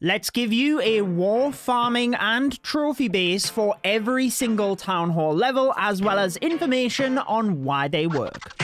Let's give you a war, farming, and trophy base for every single town hall level, as well as information on why they work.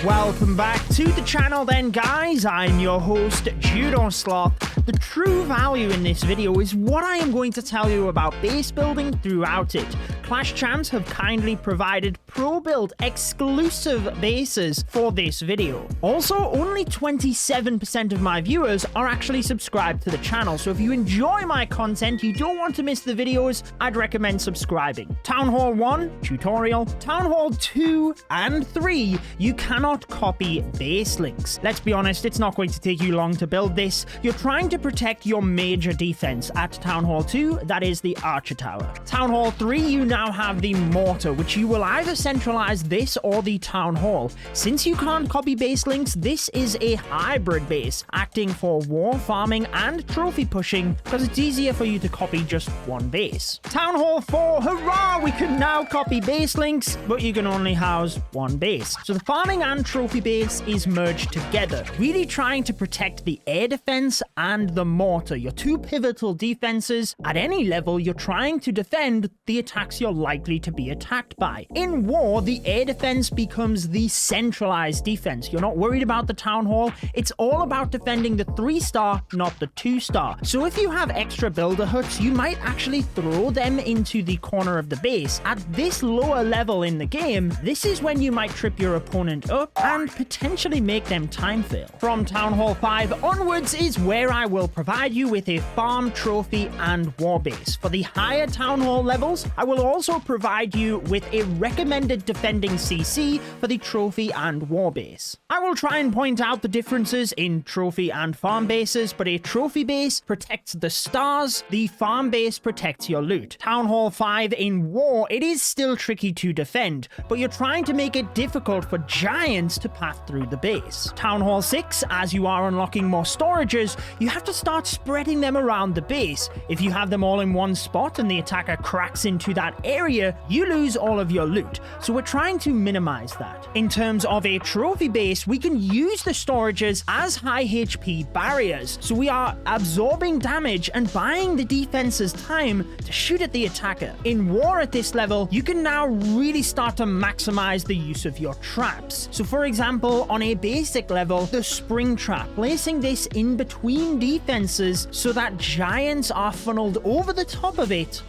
Welcome back to the channel then, guys. I'm your host, Judo Sloth. The true value in this video is what I am going to tell you about base building throughout it. Clash Champs have kindly provided pro-build exclusive bases for this video. Also, only 27% of my viewers are actually subscribed to the channel, so if you enjoy my content, you don't want to miss the videos, I'd recommend subscribing. Town Hall 1, tutorial. Town Hall 2 and 3, you cannot copy base links. Let's be honest, it's not going to take you long to build this. You're trying to protect your major defense at Town Hall 2, that is the Archer Tower. Town Hall 3, you now have the Mortar, which you will either centralize this or the Town Hall. Since you can't copy base links, this is a hybrid base, acting for war, farming, and trophy pushing, because it's easier for you to copy just one base. Town Hall 4, hurrah! We can now copy base links, but you can only house one base. So the farming and trophy base is merged together, really trying to protect the air defense and the Mortar, your two pivotal defenses. At any level, you're trying to defend the attacks you're likely to be attacked by. In war, the air defense becomes the centralized defense. You're not worried about the Town Hall. It's all about defending the 3-star, not the 2-star. So if you have extra builder huts, you might actually throw them into the corner of the base. At this lower level in the game, this is when you might trip your opponent up and potentially make them time fail. From Town Hall 5 onwards is where I will provide you with a farm, trophy, and war base. For the higher Town Hall levels, I will also provide you with a recommended defending CC for the trophy and war base. I will try and point out the differences in trophy and farm bases, but a trophy base protects the stars, the farm base protects your loot. Town Hall 5 in war, it is still tricky to defend, but you're trying to make it difficult for giants to path through the base. Town Hall 6, as you are unlocking more storages, you have to start spreading them around the base. If you have them all in one spot and the attacker cracks into that area, you lose all of your loot. So we're trying to minimize that. In terms of a trophy base, we can use the storages as high HP barriers. So we are absorbing damage and buying the defense's time to shoot at the attacker. In war at this level, you can now really start to maximize the use of your traps. So for example, on a basic level, the spring trap, placing this in between defenses so that giants are funneled over the top of it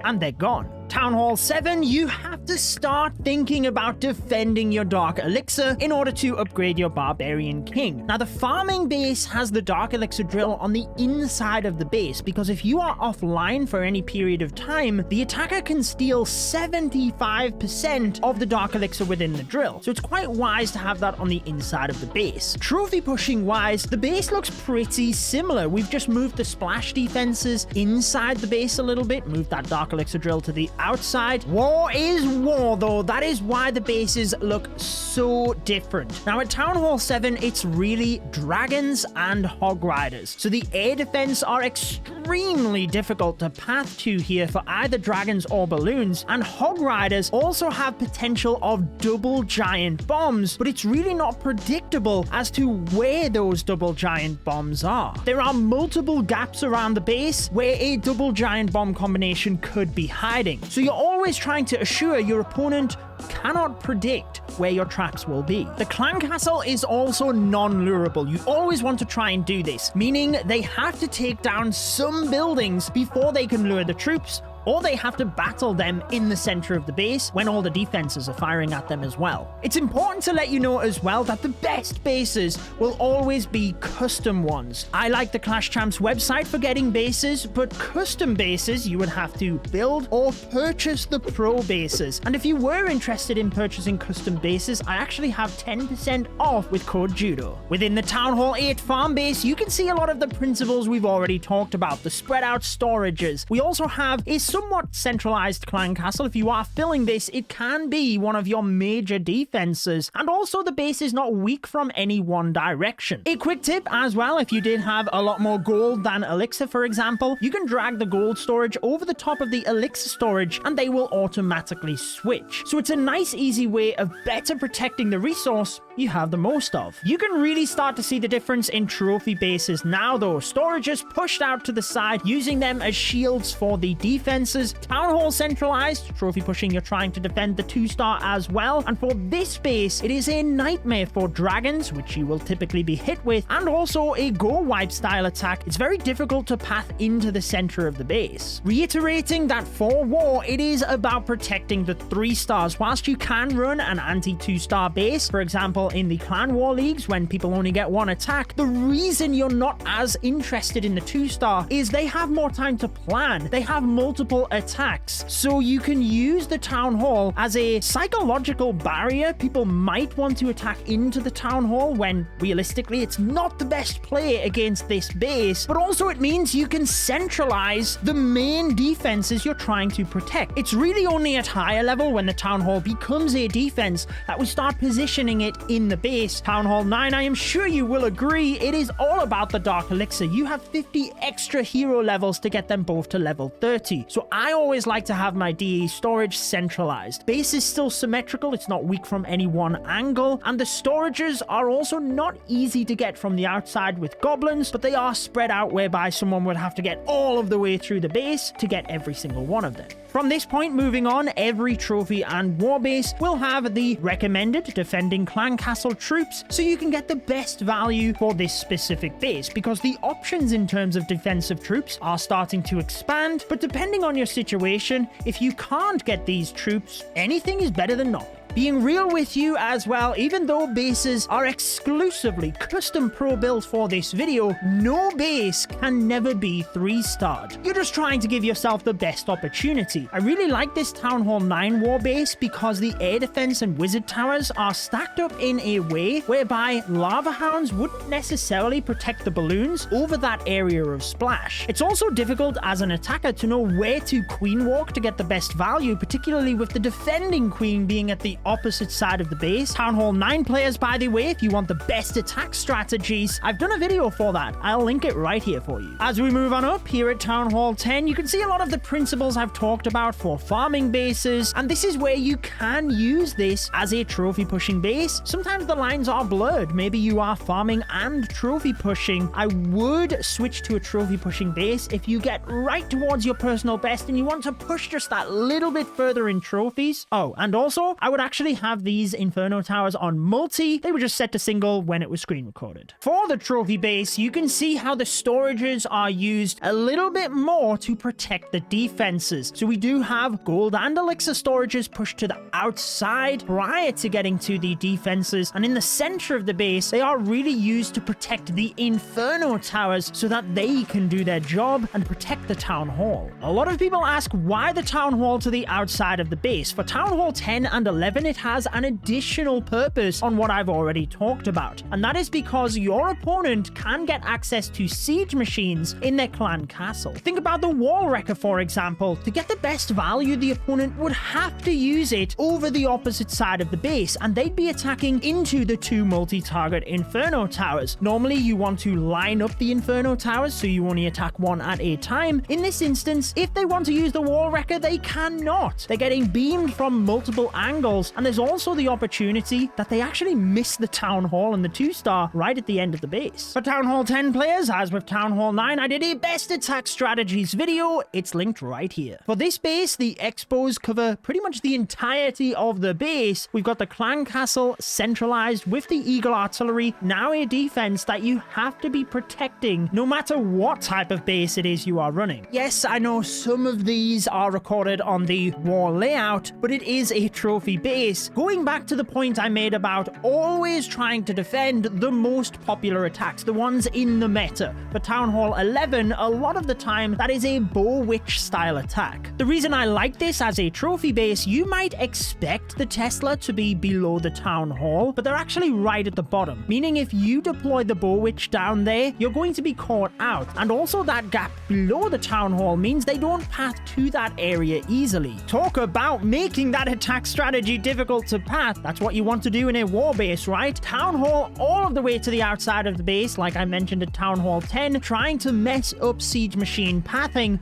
and they're gone. Town Hall 7, you have to start thinking about defending your Dark Elixir in order to upgrade your Barbarian King. Now, the farming base has the Dark Elixir drill on the inside of the base, because if you are offline for any period of time, the attacker can steal 75% of the Dark Elixir within the drill. So it's quite wise to have that on the inside of the base. Trophy pushing wise, the base looks pretty similar. We've just moved the splash defenses inside the base a little bit, moved that Dark Elixir drill to the outside. War is war, though. That is why the bases look so different. Now, at Town Hall 7, it's really dragons and hog riders. So the air defense are extremely difficult to path to here for either dragons or balloons, and hog riders also have potential of double giant bombs, but it's really not predictable as to where those double giant bombs are. There are multiple gaps around the base where a double giant bomb combination could be hiding. So you're always trying to assure your opponent cannot predict where your traps will be. The clan castle is also non-lurable. You always want to try and do this, meaning they have to take down some buildings before they can lure the troops, or they have to battle them in the center of the base when all the defenses are firing at them as well. It's important to let you know as well that the best bases will always be custom ones. I like the Clash Champs website for getting bases, but custom bases you would have to build or purchase the pro bases. And if you were interested in purchasing custom bases, I actually have 10% off with code JUDO. Within the Town Hall 8 farm base, you can see a lot of the principles we've already talked about, the spread out storages. We also have a somewhat centralized clan castle. If you are filling this, it can be one of your major defenses, and also the base is not weak from any one direction. A quick tip as well, if you did have a lot more gold than elixir, for example, you can drag the gold storage over the top of the elixir storage and they will automatically switch. So it's a nice easy way of better protecting the resource you have the most of. You can really start to see the difference in trophy bases now though. Storages pushed out to the side, using them as shields for the defenses. Town Hall centralized, trophy pushing, you're trying to defend the 2-star as well. And for this base, it is a nightmare for dragons, which you will typically be hit with, and also a go wipe style attack. It's very difficult to path into the center of the base. Reiterating that for war, it is about protecting the 3-stars. Whilst you can run an anti-2-star base, for example, in the clan war leagues when people only get 1 attack, the reason you're not as interested in the 2-star is they have more time to plan. They have multiple attacks. So you can use the Town Hall as a psychological barrier. People might want to attack into the Town Hall when realistically it's not the best play against this base, but also it means you can centralize the main defenses you're trying to protect. It's really only at higher level when the Town Hall becomes a defense that we start positioning it in the base. Town Hall 9, I am sure you will agree, it is all about the Dark Elixir. You have 50 extra hero levels to get them both to level 30. So I always like to have my DE storage centralized. Base is still symmetrical, it's not weak from any one angle, and the storages are also not easy to get from the outside with goblins, but they are spread out whereby someone would have to get all of the way through the base to get every single one of them. From this point moving on, every trophy and war base will have the recommended defending clan castle troops, so you can get the best value for this specific base, because the options in terms of defensive troops are starting to expand, but depending on your situation, if you can't get these troops, anything is better than not. Being real with you as well, even though bases are exclusively custom pro built for this video, no base can never be 3-starred. You're just trying to give yourself the best opportunity. I really like this Town Hall 9 war base because the air defense and wizard towers are stacked up in a way whereby lava hounds wouldn't necessarily protect the balloons over that area of splash. It's also difficult as an attacker to know where to queen walk to get the best value, particularly with the defending queen being at the opposite side of the base. Town Hall 9 players, by the way, if you want the best attack strategies, I've done a video for that. I'll link it right here for you. As we move on up here at Town Hall 10, you can see a lot of the principles I've talked about for farming bases, and this is where you can use this as a trophy pushing base. Sometimes the lines are blurred. Maybe you are farming and trophy pushing. I would switch to a trophy pushing base if you get right towards your personal best and you want to push just that little bit further in trophies. Oh, and also, I would actually have these Inferno Towers on multi. They were just set to single when it was screen recorded. For the trophy base, you can see how the storages are used a little bit more to protect the defenses. So we do have gold and elixir storages pushed to the outside prior to getting to the defenses, and in the center of the base, they are really used to protect the Inferno Towers so that they can do their job and protect the Town Hall. A lot of people ask why the Town Hall to the outside of the base. For Town Hall 10 and 11, it has an additional purpose on what I've already talked about, and that is because your opponent can get access to siege machines in their clan castle. Think about the wall wrecker, for example. To get the best value, the opponent would have to use it over the opposite side of the base, and they'd be attacking into the 2 multi-target Inferno Towers. Normally, you want to line up the Inferno Towers so you only attack one at a time. In this instance, if they want to use the wall wrecker, they cannot. They're getting beamed from multiple angles, and there's also the opportunity that they actually miss the Town Hall and the 2-star right at the end of the base. For Town Hall 10 players, as with Town Hall 9, I did a best attack strategies video. It's linked right here. For this base, the expos cover pretty much the entirety of the base. We've got the clan castle centralized with the eagle artillery, now a defense that you have to be protecting no matter what type of base it is you are running. Yes, I know some of these are recorded on the war layout, but it is a trophy base. Going back to the point I made about always trying to defend the most popular attacks, the ones in the meta. For Town Hall 11, a lot of the time, that is a bow witch style attack. The reason I like this as a trophy base, you might expect the Tesla to be below the Town Hall, but they're actually right at the bottom, meaning if you deploy the bow witch down there, you're going to be caught out. And also that gap below the Town Hall means they don't path to that area easily. Talk about making that attack strategy difficult to path. That's what you want to do in a war base, right? Town Hall all of the way to the outside of the base, like I mentioned at Town Hall 10, trying to mess up siege machine pathing.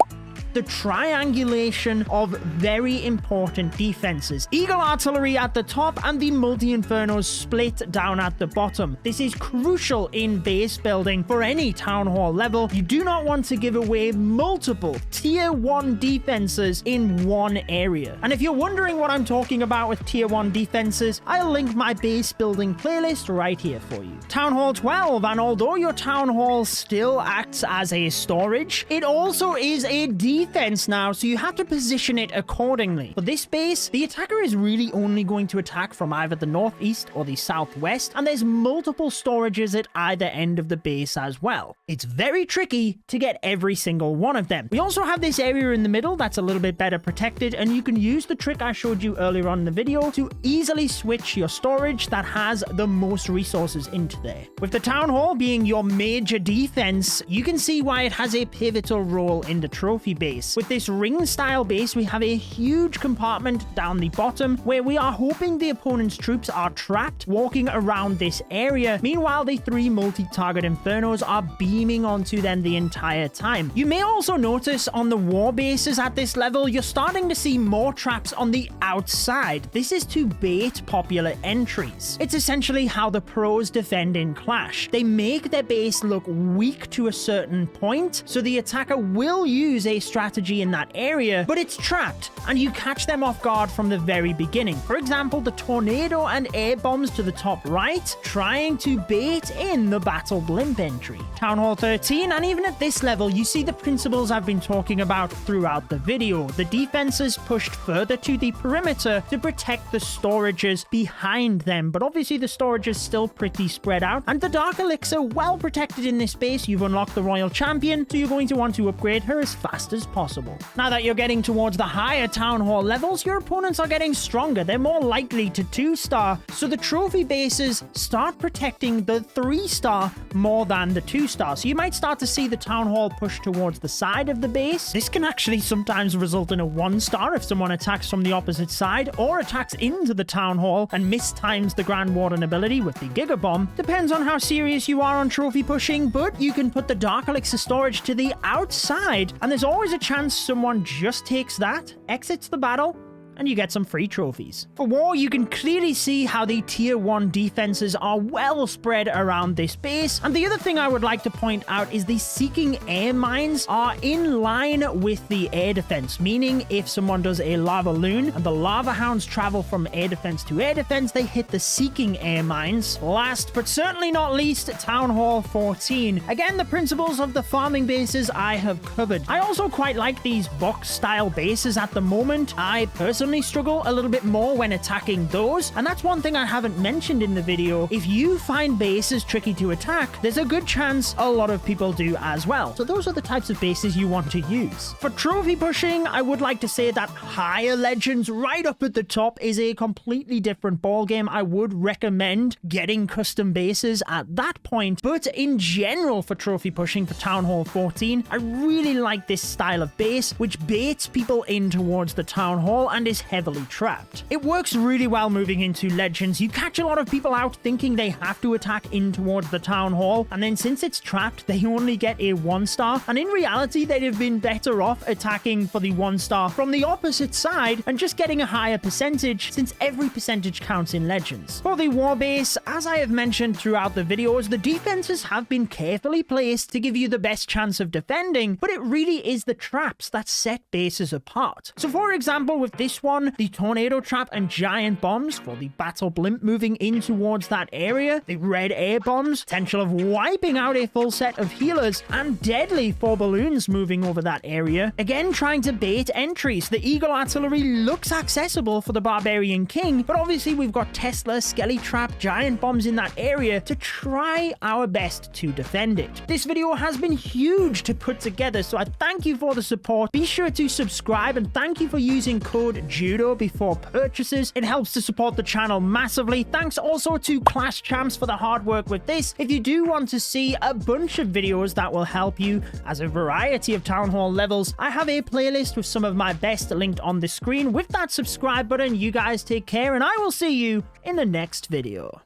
the triangulation of very important defenses. Eagle Artillery at the top and the multi-infernos split down at the bottom. This is crucial in base building for any town hall level. You do not want to give away multiple tier 1 defenses in one area. And if you're wondering what I'm talking about with tier 1 defenses, I'll link my base building playlist right here for you. Town Hall 12, and although your town hall still acts as a storage, it also is a defense now, so you have to position it accordingly. For this base, the attacker is really only going to attack from either the northeast or the southwest, and there's multiple storages at either end of the base as well. It's very tricky to get every single one of them. We also have this area in the middle that's a little bit better protected, and you can use the trick I showed you earlier on in the video to easily switch your storage that has the most resources into there. With the town hall being your major defense, you can see why it has a pivotal role in the trophy base. With this ring style base, we have a huge compartment down the bottom where we are hoping the opponent's troops are trapped walking around this area. Meanwhile, the 3 multi-target infernos are beaming onto them the entire time. You may also notice on the war bases at this level, you're starting to see more traps on the outside. This is to bait popular entries. It's essentially how the pros defend in Clash. They make their base look weak to a certain point, so the attacker will use a strategy in that area, but it's trapped, and you catch them off guard from the very beginning. For example, the tornado and air bombs to the top right, trying to bait in the battle blimp entry. Town Hall 13, and even at this level, you see the principles I've been talking about throughout the video. The defenses pushed further to the perimeter to protect the storages behind them, but obviously the storage is still pretty spread out, and the Dark Elixir, well protected in this base. You've unlocked the Royal Champion, so you're going to want to upgrade her as fast as possible. Now that you're getting towards the higher Town Hall levels, your opponents are getting stronger. They're more likely to 2-star, so the trophy bases start protecting the 3-star more than the 2-star. So you might start to see the Town Hall push towards the side of the base. This can actually sometimes result in a 1-star if someone attacks from the opposite side or attacks into the Town Hall and mistimes the Grand Warden ability with the Giga Bomb. Depends on how serious you are on trophy pushing, but you can put the Dark Elixir storage to the outside, and there's always a chance someone just takes that, exits the battle, and you get some free trophies. For war, you can clearly see how the tier 1 defenses are well spread around this base, and the other thing I would like to point out is the seeking air mines are in line with the air defense, meaning if someone does a lava loon and the lava hounds travel from air defense to air defense, they hit the seeking air mines. Last but certainly not least, Town Hall 14. Again, the principles of the farming bases I have covered. I also quite like these box style bases at the moment. I personally struggle a little bit more when attacking those, and that's one thing I haven't mentioned in the video. If you find bases tricky to attack, there's a good chance a lot of people do as well. So those are the types of bases you want to use. For trophy pushing, I would like to say that higher legends right up at the top is a completely different ballgame. I would recommend getting custom bases at that point, but in general for trophy pushing for Town Hall 14, I really like this style of base, which baits people in towards the Town Hall and is heavily trapped. It works really well moving into legends. You catch a lot of people out thinking they have to attack in towards the Town Hall, and then since it's trapped, they only get a 1-star, and in reality, they'd have been better off attacking for the 1-star from the opposite side and just getting a higher percentage, since every percentage counts in legends. For the war base, as I have mentioned throughout the videos, the defenses have been carefully placed to give you the best chance of defending, but it really is the traps that set bases apart. So for example, with this one, the tornado trap and giant bombs for the battle blimp moving in towards that area, the red air bombs, potential of wiping out a full set of healers, and deadly for balloons moving over that area. Again, trying to bait entries. The Eagle Artillery looks accessible for the Barbarian King, but obviously we've got Tesla, Skelly Trap, giant bombs in that area to try our best to defend it. This video has been huge to put together, so I thank you for the support. Be sure to subscribe, and thank you for using code Judo before purchases. It helps to support the channel massively. Thanks also to Clash Champs for the hard work with this. If you do want to see a bunch of videos that will help you as a variety of Town Hall levels, I have a playlist with some of my best linked on the screen. With that subscribe button, you guys take care, and I will see you in the next video.